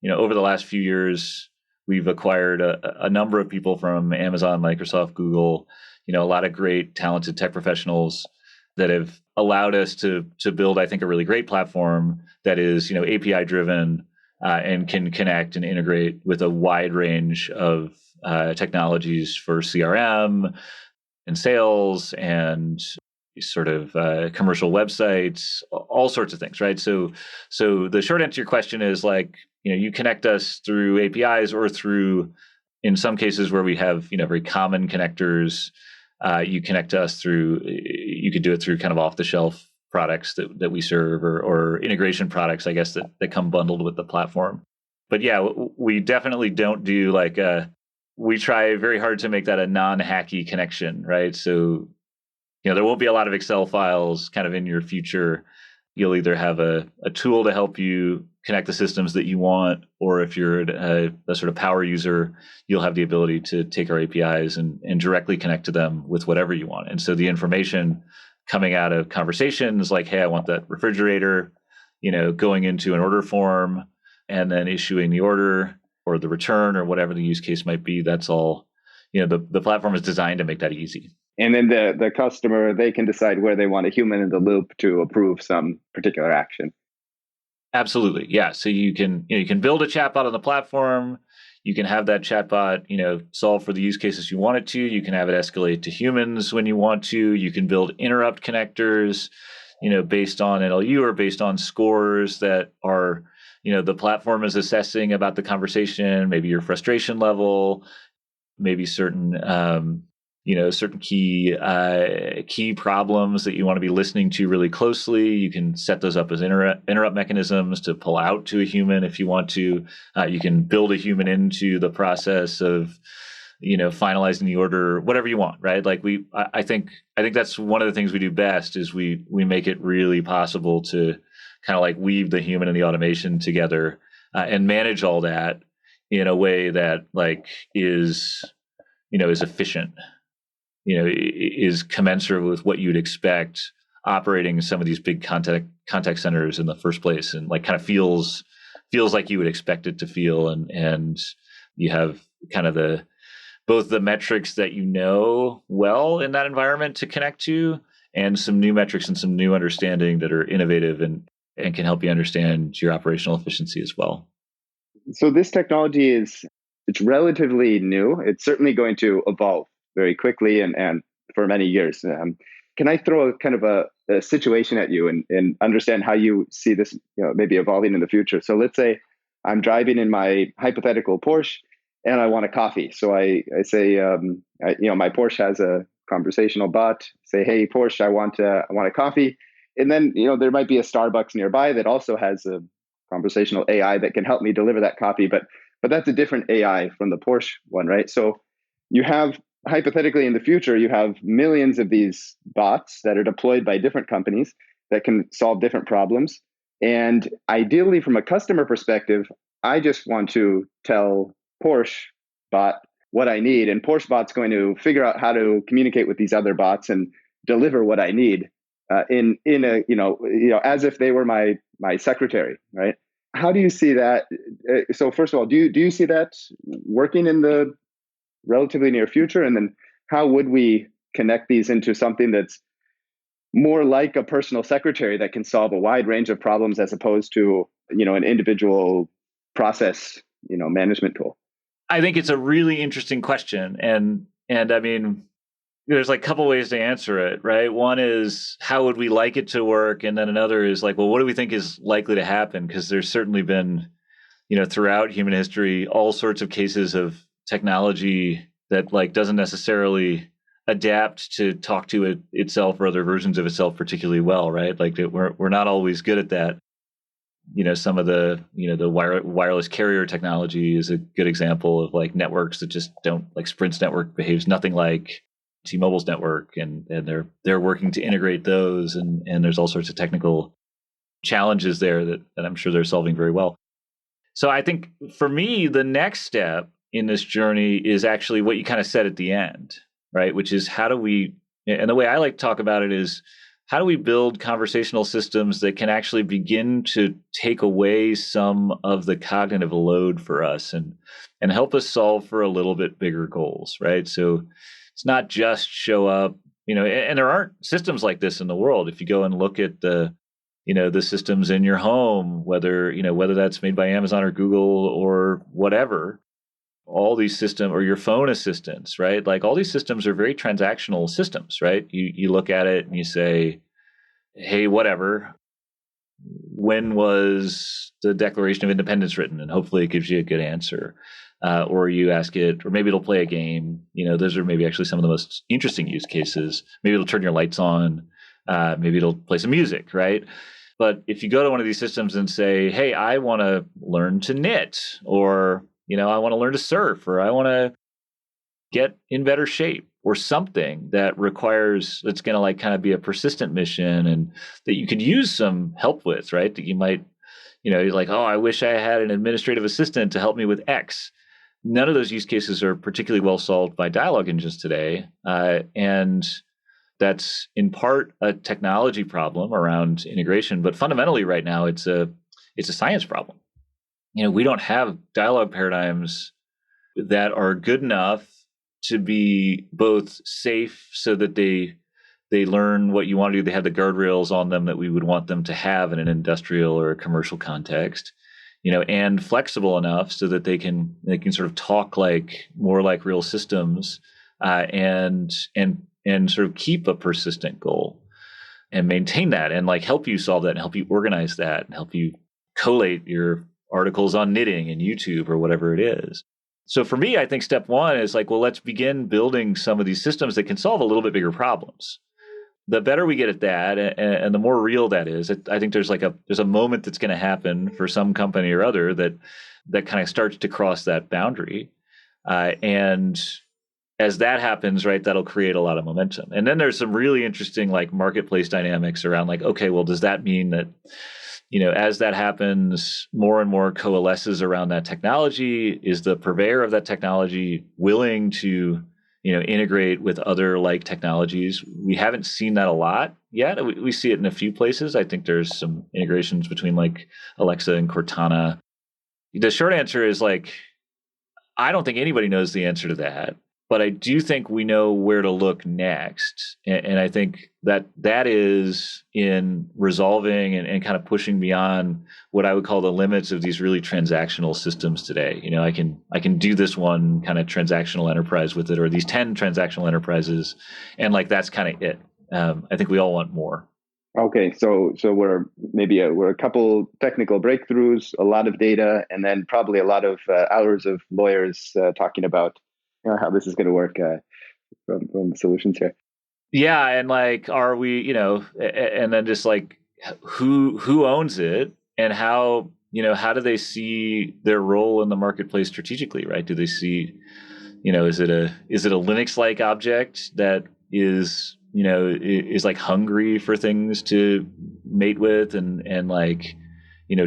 over the last few years, we've acquired a number of people from Amazon, Microsoft, Google, a lot of great, talented tech professionals that have allowed us to build, I think, a really great platform that is, API driven and can connect and integrate with a wide range of technologies for CRM and sales and sort of commercial websites, all sorts of things, right? So the short answer to your question is, like, you connect us through APIs or through, in some cases where we have, very common connectors, you connect us through, you could do it through kind of off-the-shelf products that we serve, or integration products, I guess, that come bundled with the platform. But yeah, we definitely don't do we try very hard to make that a non-hacky connection, right? So, there won't be a lot of Excel files kind of in your future. You'll either have a tool to help you connect the systems that you want, or if you're a sort of power user, you'll have the ability to take our APIs and directly connect to them with whatever you want. And so the information coming out of conversations like, hey, I want that refrigerator, going into an order form and then issuing the order or the return or whatever the use case might be, that's all, the platform is designed to make that easy. And then the customer, they can decide where they want a human in the loop to approve some particular action. Absolutely. Yeah. So you can build a chatbot on the platform. You can have that chatbot, solve for the use cases you want it to. You can have it escalate to humans when you want to. You can build interrupt connectors, based on NLU or based on scores that are, the platform is assessing about the conversation, maybe your frustration level, maybe certain certain key problems that you want to be listening to really closely. You can set those up as interrupt mechanisms to pull out to a human if you want to. You can build a human into the process of finalizing the order, whatever you want, right? Like I think that's one of the things we do best is we make it really possible to kind of like weave the human and the automation together and manage all that in a way that is efficient, is commensurate with what you'd expect operating some of these big contact centers in the first place, and kind of feels like you would expect it to feel, and you have kind of both the metrics that well in that environment to connect to, and some new metrics and some new understanding that are innovative and can help you understand your operational efficiency as well. So this technology it's relatively new. It's certainly going to evolve very quickly and for many years. Can I throw kind of a situation at you and understand how you see this maybe evolving in the future? So let's say I'm driving in my hypothetical Porsche and I want a coffee. So I say, my Porsche has a conversational bot. Say, hey, Porsche, I want a coffee. And then, there might be a Starbucks nearby that also has a conversational AI that can help me deliver that coffee. But that's a different AI from the Porsche one, right? So you have, hypothetically in the future, you have millions of these bots that are deployed by different companies that can solve different problems. And ideally, from a customer perspective, I just want to tell Porsche bot what I need, and Porsche bot's going to figure out how to communicate with these other bots and deliver what I need in a as if they were my secretary, right? How do you see that? So first of all, do you see that working in the relatively near future? And then how would we connect these into something that's more like a personal secretary that can solve a wide range of problems as opposed to, an individual process, management tool? I think it's a really interesting question. And I mean, there's a couple ways to answer it, right? One is how would we like it to work? And then another is well, what do we think is likely to happen? Because there's certainly been, throughout human history, all sorts of cases of technology that doesn't necessarily adapt to talk to itself or other versions of itself particularly well, right? We're not always good at that. Some of the the wireless carrier technology is a good example of networks that just don't, Sprint's network behaves nothing like T-Mobile's network, and they're working to integrate those, and there's all sorts of technical challenges there that I'm sure they're solving very well. So I think for me, the next step in this journey is actually what you kind of said at the end, right? Which is how do we, and the way I like to talk about it is, how do we build conversational systems that can actually begin to take away some of the cognitive load for us and help us solve for a little bit bigger goals, right? So it's not just show up, and there aren't systems like this in the world. If you go and look at the systems in your home, whether that's made by Amazon or Google or whatever, all these systems, or your phone assistants, right? All these systems are very transactional systems, right? You look at it and you say, hey, whatever, when was the Declaration of Independence written? And hopefully it gives you a good answer. Or you ask it, or maybe it'll play a game. Those are maybe actually some of the most interesting use cases. Maybe it'll turn your lights on. Maybe it'll play some music, right? But if you go to one of these systems and say, hey, I want to learn to knit, or I want to learn to surf, or I want to get in better shape, or something that's going to kind of be a persistent mission and that you could use some help with, right? That you might, you're like, oh, I wish I had an administrative assistant to help me with X. None of those use cases are particularly well solved by dialogue engines today. And that's in part a technology problem around integration, but fundamentally right now it's a science problem. We don't have dialogue paradigms that are good enough to be both safe so that they learn what you want to do. They have the guardrails on them that we would want them to have in an industrial or a commercial context, and flexible enough so that they can sort of talk more like real systems, and sort of keep a persistent goal and maintain that and help you solve that and help you organize that and help you collate your articles on knitting and YouTube or whatever it is. So for me, I think step one is let's begin building some of these systems that can solve a little bit bigger problems. The better we get at that, and the more real that is, I think there's a moment that's going to happen for some company or other that kind of starts to cross that boundary, and as that happens, right, that'll create a lot of momentum. And then there's some really interesting marketplace dynamics around okay, well, does that mean that as that happens, more and more coalesces around that technology? Is the purveyor of that technology willing to integrate with other technologies? We haven't seen that a lot yet. We see it in a few places. I think there's some integrations between Alexa and Cortana. The short answer is I don't think anybody knows the answer to that, but I do think we know where to look next. And I think that is in resolving and kind of pushing beyond what I would call the limits of these really transactional systems today. I can do this one kind of transactional enterprise with it, or these 10 transactional enterprises, and that's kind of it. I think we all want more. Okay, so we're a couple technical breakthroughs, a lot of data, and then probably a lot of hours of lawyers talking about how this is going to work from the solutions here. Yeah, and are we, and then just who owns it, and how do they see their role in the marketplace strategically, right? Do they see, is it a Linux-like object that is hungry for things to mate with and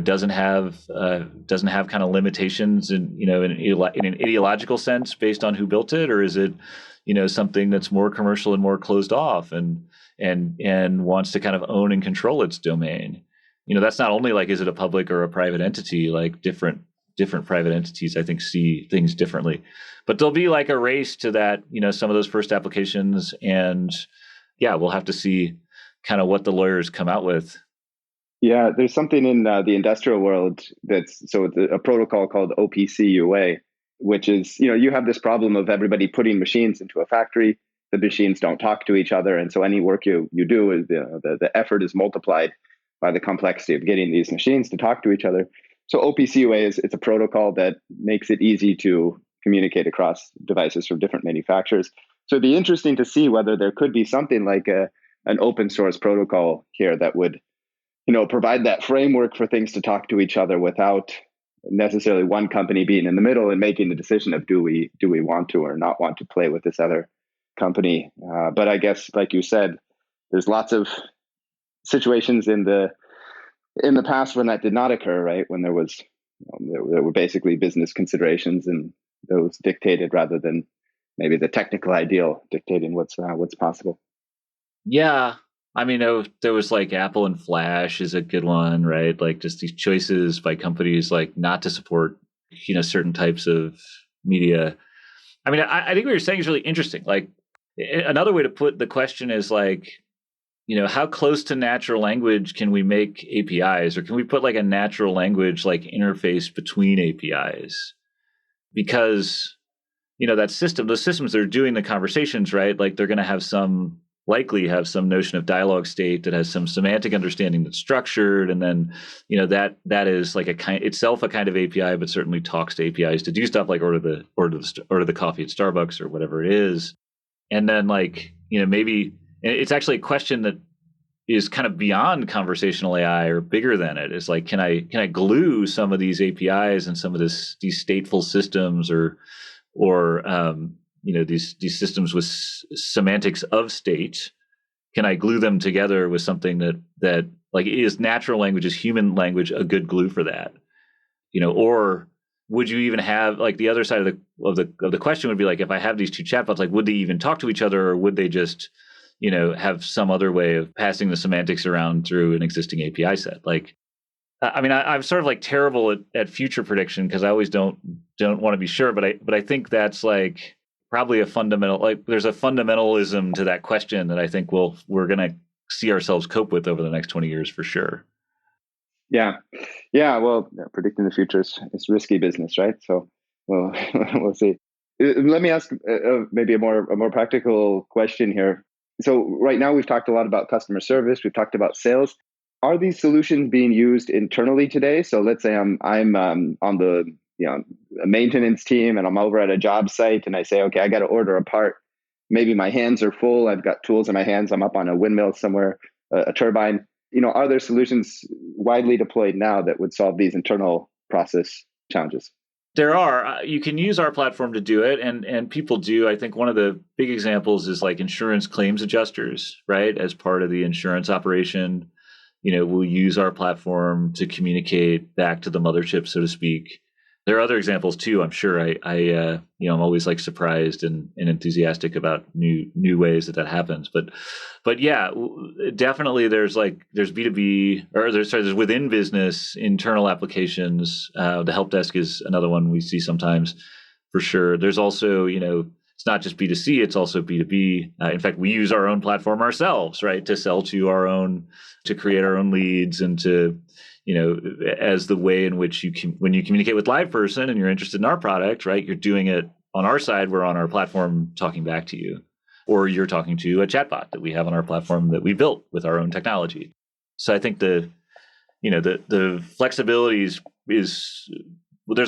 doesn't have kind of limitations in an ideological sense based on who built it, or is it something that's more commercial and more closed off and wants to kind of own and control its domain? That's not only is it a public or a private entity. Different private entities, I think, see things differently, but there'll be a race to that, some of those first applications, and yeah, we'll have to see kind of what the lawyers come out with. Yeah, there's something in the industrial world it's a protocol called OPC UA, which is, you have this problem of everybody putting machines into a factory. The machines don't talk to each other. And so any work you do, is the effort is multiplied by the complexity of getting these machines to talk to each other. So OPC UA it's a protocol that makes it easy to communicate across devices from different manufacturers. So it'd be interesting to see whether there could be something like an open source protocol here that would provide that framework for things to talk to each other without necessarily one company being in the middle and making the decision of do we want to or not want to play with this other company. But I guess, like you said, there's lots of situations in the past when that did not occur, right? When there was there were basically business considerations, and those dictated rather than maybe the technical ideal dictating what's possible. Yeah. I mean, there was Apple and Flash is a good one, right? Just these choices by companies not to support, certain types of media. I mean, I think what you're saying is really interesting. Another way to put the question is how close to natural language can we make APIs, or can we put a natural language interface between APIs? Because, that system, those systems that are doing the conversations, right? They're going to likely have some notion of dialogue state that has some semantic understanding that's structured, and then that is itself a kind of API, but certainly talks to APIs to do stuff like order the coffee at Starbucks or whatever it is. And then maybe it's actually a question that is kind of beyond conversational AI or bigger than it. It's can I glue some of these APIs and some of these stateful systems or these systems with semantics of state? Can I glue them together with something that is natural language, is human language a good glue for that? Or would you even have the other side of the question would be if I have these two chatbots, would they even talk to each other, or would they just have some other way of passing the semantics around through an existing API set? I mean, I'm sort of terrible at future prediction because I always don't want to be sure, but I think that's probably a fundamental, like there's a fundamentalism to that question that I think we're going to see ourselves cope with over the next 20 years for sure. Yeah. Yeah. Well, predicting the future is risky business, right? So we'll see. Let me ask maybe a more practical question here. So right now we've talked a lot about customer service. We've talked about sales. Are these solutions being used internally today? So let's say I'm on the a maintenance team and I'm over at a job site and I say, okay, I got to order a part. Maybe my hands are full. I've got tools in my hands. I'm up on a windmill somewhere, a turbine. Are there solutions widely deployed now that would solve these internal process challenges? There are. You can use our platform to do it, and people do. I think one of the big examples is like insurance claims adjusters, right? As part of the insurance operation, we'll use our platform to communicate back to the mothership, so to speak. There are other examples too. I'm sure. I'm always like surprised and enthusiastic about new ways that happens. But yeah, definitely there's B2B or there's within business internal applications. The help desk is another one we see sometimes for sure. There's also it's not just B2C, it's also B2B. In fact, we use our own platform ourselves, right, to sell to create our own leads and to as the way in which when you communicate with LivePerson and you're interested in our product, right, you're doing it on our side. We're on our platform talking back to you, or you're talking to a chatbot that we have on our platform that we built with our own technology. So I think the flexibility there's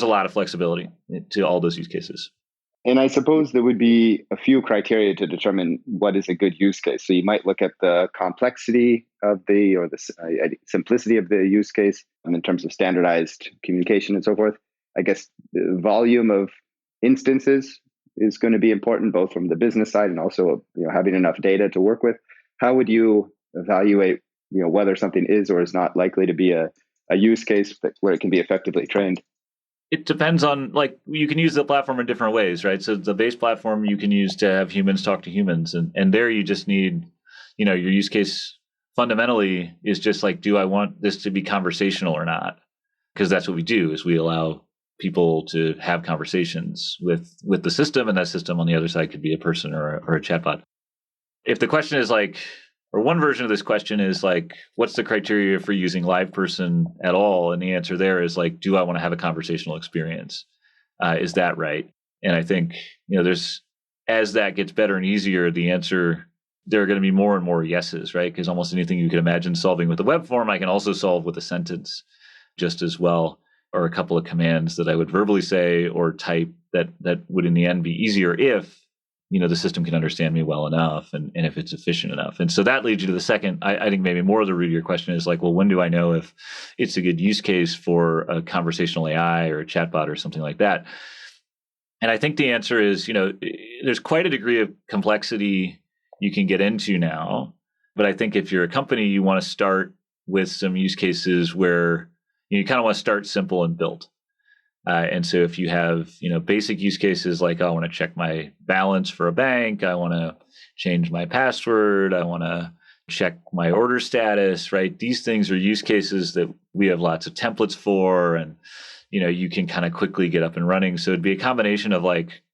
a lot of flexibility to all those use cases. And I suppose there would be a few criteria to determine what is a good use case. So you might look at the complexity of the simplicity of the use case in terms of standardized communication and so forth. I guess the volume of instances is going to be important, both from the business side and also having enough data to work with. How would you evaluate whether something is or is not likely to be a use case where it can be effectively trained? It depends on, you can use the platform in different ways, right? So the base platform you can use to have humans talk to humans. And there you just need, your use case fundamentally is just like, do I want this to be conversational or not? Because that's what we do, is we allow people to have conversations with the system, and that system on the other side could be a person or a chatbot. If the question is or one version of this question is what's the criteria for using LivePerson at all? And the answer there is do I want to have a conversational experience? Is that right? And I think, as that gets better and easier, the answer, there are going to be more and more yeses, right? Because almost anything you could imagine solving with a web form, I can also solve with a sentence just as well, or a couple of commands that I would verbally say or type that would in the end be easier if the system can understand me well enough and if it's efficient enough. And so that leads you to the second, I think maybe more of the root of your question is well, when do I know if it's a good use case for a conversational AI or a chatbot or something like that? And I think the answer is, there's quite a degree of complexity you can get into now. But I think if you're a company, you want to start with some use cases where you kind of want to start simple and build. And so if you have, basic use cases I want to check my balance for a bank, I want to change my password, I want to check my order status, right? These things are use cases that we have lots of templates for, and, you can kind of quickly get up and running. So it'd be a combination of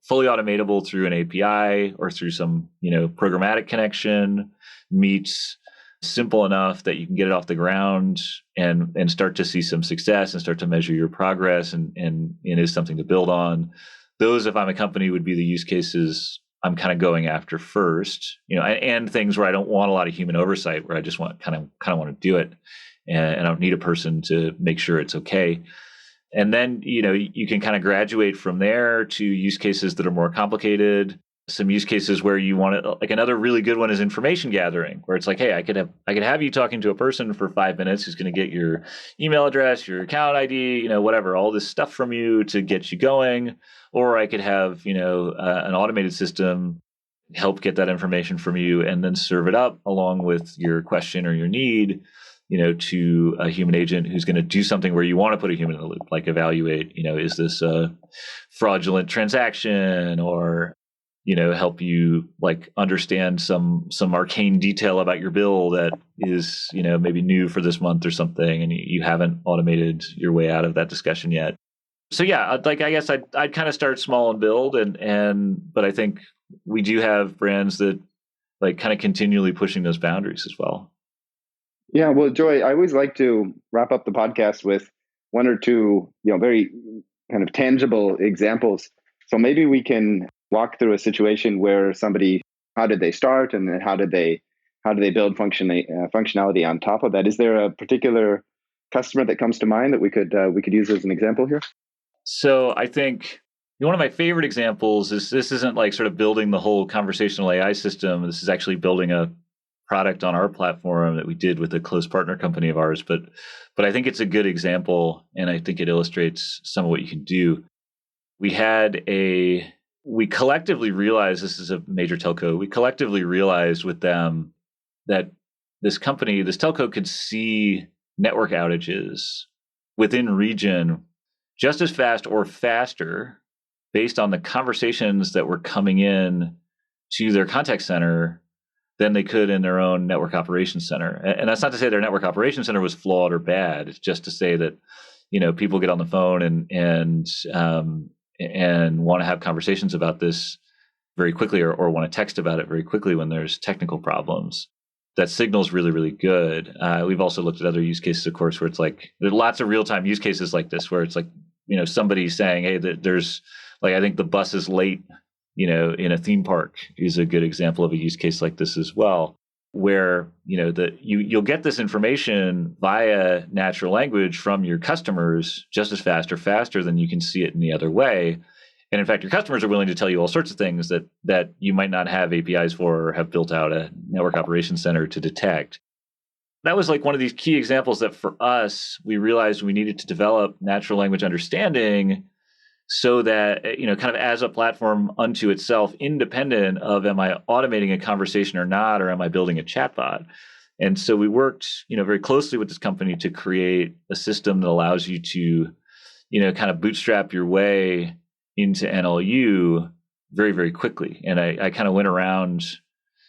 fully automatable through an API or through some, programmatic connection meets simple enough that you can get it off the ground and start to see some success and start to measure your progress and is something to build on. Those, if I'm a company, would be the use cases I'm kind of going after first, and things where I don't want a lot of human oversight, where I just want kind of want to do it and I don't need a person to make sure it's okay. And then, you can kind of graduate from there to use cases that are more complicated. Some use cases where you want to, another really good one is information gathering, where it's hey, I could have you talking to a person for 5 minutes who's going to get your email address, your account ID, whatever, all this stuff from you to get you going. Or I could have, an automated system help get that information from you and then serve it up along with your question or your need, to a human agent who's going to do something where you want to put a human in the loop, evaluate, is this a fraudulent transaction, or help you understand some arcane detail about your bill that is, maybe new for this month or something, and you haven't automated your way out of that discussion yet. So yeah, like I guess I'd kind of start small and build, but I think we do have brands that like kind of continually pushing those boundaries as well. Yeah, well, Joy, I always like to wrap up the podcast with one or two, very kind of tangible examples. So maybe we can walk through a situation where somebody, how did they start, and then how did they build functionality on top of that? Is there a particular customer that comes to mind that we could use as an example here? So I think one of my favorite examples is this isn't like sort of building the whole conversational AI system. This is actually building a product on our platform that we did with a close partner company of ours. But I think it's a good example, and I think it illustrates some of what you can do. We collectively realized, this is a major telco, we collectively realized with them that this telco could see network outages within region just as fast or faster based on the conversations that were coming in to their contact center than they could in their own network operations center. And that's not to say their network operations center was flawed or bad. It's just to say that, people get on the phone and want to have conversations about this very quickly, or want to text about it very quickly when there's technical problems. That signal's really, really good. We've also looked at other use cases, of course, where it's like, there's lots of real-time use cases like this, where it's like, somebody saying, hey, there's like, I think the bus is late, in a theme park is a good example of a use case like this as well, where, you'll get this information via natural language from your customers just as fast or faster than you can see it in the other way. And in fact, your customers are willing to tell you all sorts of things that you might not have APIs for or have built out a network operations center to detect. That was like one of these key examples that for us, we realized we needed to develop natural language understanding so that, kind of as a platform unto itself, independent of am I automating a conversation or not, or am I building a chatbot? And so we worked, very closely with this company to create a system that allows you to, kind of bootstrap your way into NLU very, very quickly. And I kind of went around.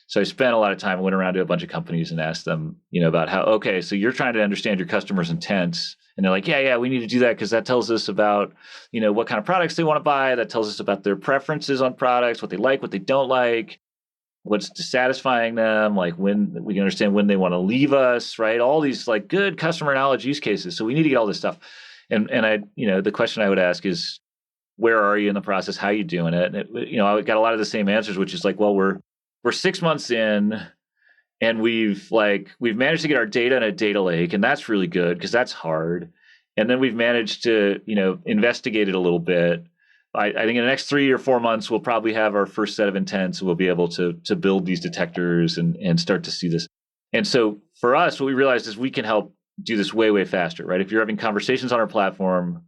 So I spent a lot of time, went around to a bunch of companies and asked them, about how, okay, so you're trying to understand your customers' intents. And they're like, yeah, we need to do that because that tells us about, what kind of products they want to buy. That tells us about their preferences on products, what they like, what they don't like, what's dissatisfying them, like when we can understand when they want to leave us, right? All these like good customer knowledge use cases. So we need to get all this stuff. And I, the question I would ask is, where are you in the process? How are you doing it? And I got a lot of the same answers, which is like, well, we're 6 months in, and we've managed to get our data in a data lake, and that's really good because that's hard. And then we've managed to, investigate it a little bit. I think in the next 3 or 4 months, we'll probably have our first set of intents, and we'll be able to build these detectors and start to see this. And so for us, what we realized is we can help do this way, way faster, right? If you're having conversations on our platform,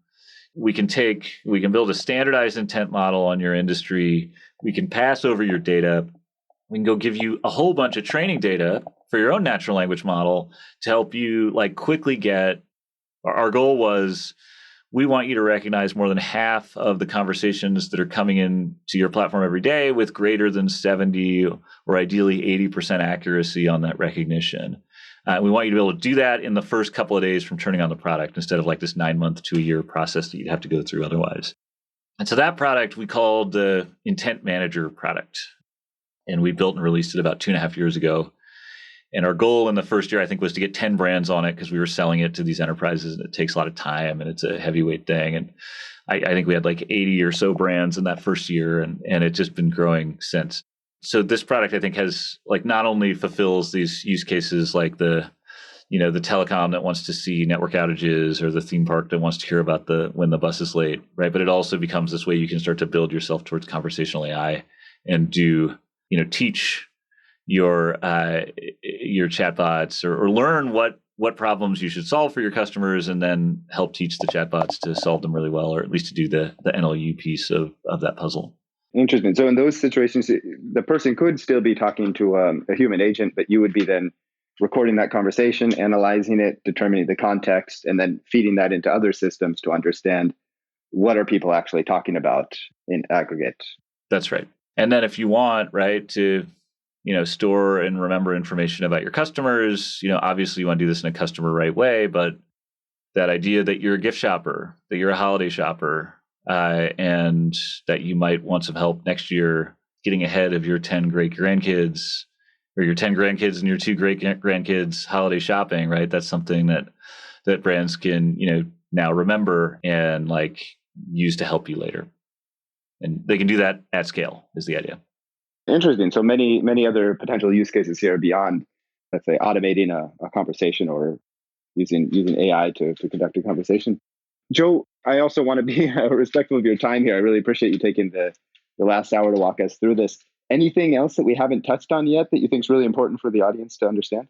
we can build a standardized intent model on your industry. We can pass over your data. We can go give you a whole bunch of training data for your own natural language model to help you like quickly get. Our goal was, we want you to recognize more than half of the conversations that are coming in to your platform every day with greater than 70 or ideally 80% accuracy on that recognition. We want you to be able to do that in the first couple of days from turning on the product, instead of like this 9-month to a year process that you'd have to go through otherwise. And so that product we called the Intent Manager product. And we built and released it about 2.5 years ago. And our goal in the first year, I think, was to get 10 brands on it, because we were selling it to these enterprises, and it takes a lot of time, and it's a heavyweight thing. And I think we had like 80 or so brands in that first year, and it's just been growing since. So this product, I think, has like not only fulfills these use cases like the telecom that wants to see network outages, or the theme park that wants to hear about when the bus is late, right? But it also becomes this way you can start to build yourself towards conversational AI and teach your chatbots, or learn what problems you should solve for your customers, and then help teach the chatbots to solve them really well, or at least to do the NLU piece of that puzzle. Interesting. So in those situations, the person could still be talking to a human agent, but you would be then recording that conversation, analyzing it, determining the context, and then feeding that into other systems to understand what are people actually talking about in aggregate. That's right. And then if you want, right, to, store and remember information about your customers, obviously you want to do this in a customer right way, but that idea that you're a gift shopper, that you're a holiday shopper, and that you might want some help next year getting ahead of your 10 great grandkids or your 10 grandkids and your 2 great grandkids holiday shopping, right? That's something that brands can, now remember and use to help you later. And they can do that at scale is the idea. Interesting. So many other potential use cases here beyond, let's say, automating a conversation or using AI to conduct a conversation. Joe, I also want to be respectful of your time here. I really appreciate you taking the last hour to walk us through this. Anything else that we haven't touched on yet that you think is really important for the audience to understand?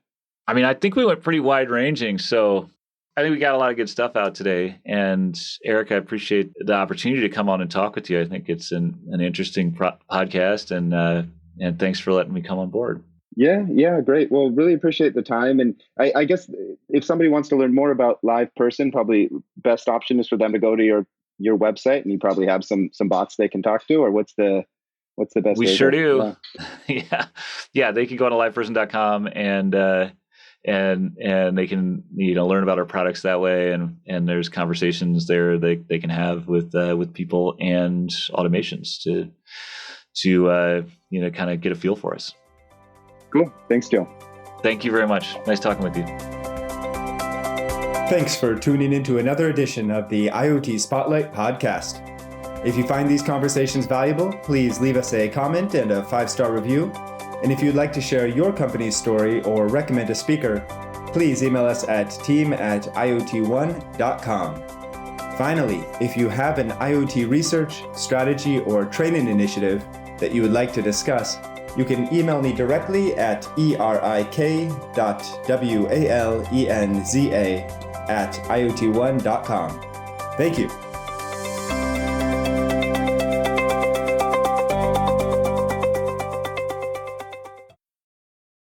I mean, I think we went pretty wide ranging. So I think we got a lot of good stuff out today. And Eric, I appreciate the opportunity to come on and talk with you. I think it's an interesting podcast, and thanks for letting me come on board. Yeah, great. Well, really appreciate the time. And I guess if somebody wants to learn more about LivePerson, probably best option is for them to go to your website, and you probably have some bots they can talk to, or what's the best? We sure do. Yeah. They can go to liveperson.com and they can learn about our products that way, and there's conversations there they can have with people and automations to kind of get a feel for us. Cool. Thanks, Joe. Thank you very much. Nice talking with you. Thanks for tuning into another edition of the IoT Spotlight podcast. If you find these conversations valuable, please leave us a comment and a 5-star review. And if you'd like to share your company's story or recommend a speaker, please email us at team@iotone.com. Finally, if you have an IoT research, strategy, or training initiative that you would like to discuss, you can email me directly at erik.walenza@iotone.com. Thank you.